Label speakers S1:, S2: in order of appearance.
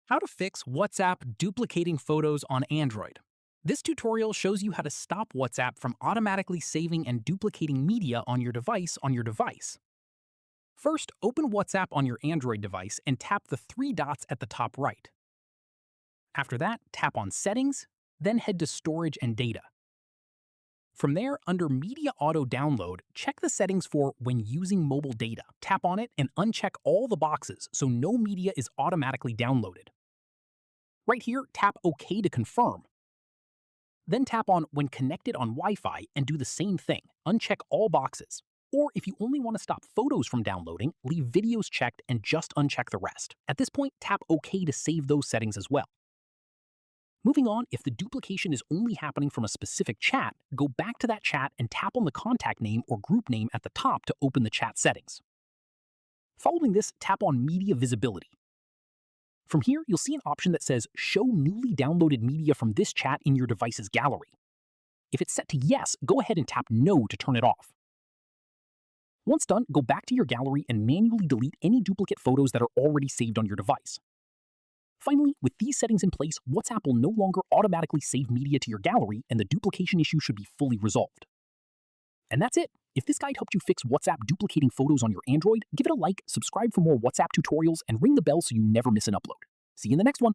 S1: How to fix WhatsApp duplicating photos on Android. This tutorial shows you how to stop WhatsApp from automatically saving and duplicating media on your device. First, open WhatsApp on your Android device and tap the three dots at the top right. After that, tap on Settings, then head to Storage and Data. From there, under Media Auto Download, check the settings for When Using Mobile Data. Tap on it and uncheck all the boxes so no media is automatically downloaded. Right here, tap OK to confirm. Then tap on When Connected on Wi-Fi and do the same thing. Uncheck all boxes. Or if you only want to stop photos from downloading, leave videos checked and just uncheck the rest. At this point, tap OK to save those settings as well. Moving on, if the duplication is only happening from a specific chat, go back to that chat and tap on the contact name or group name at the top to open the chat settings. Following this, tap on Media Visibility. From here, you'll see an option that says Show newly downloaded media from this chat in your device's gallery. If it's set to yes, go ahead and tap No to turn it off. Once done, go back to your gallery and manually delete any duplicate photos that are already saved on your device. Finally, with these settings in place, WhatsApp will no longer automatically save media to your gallery and the duplication issue should be fully resolved. And that's it. If this guide helped you fix WhatsApp duplicating photos on your Android, give it a like, subscribe for more WhatsApp tutorials, and ring the bell so you never miss an upload. See you in the next one.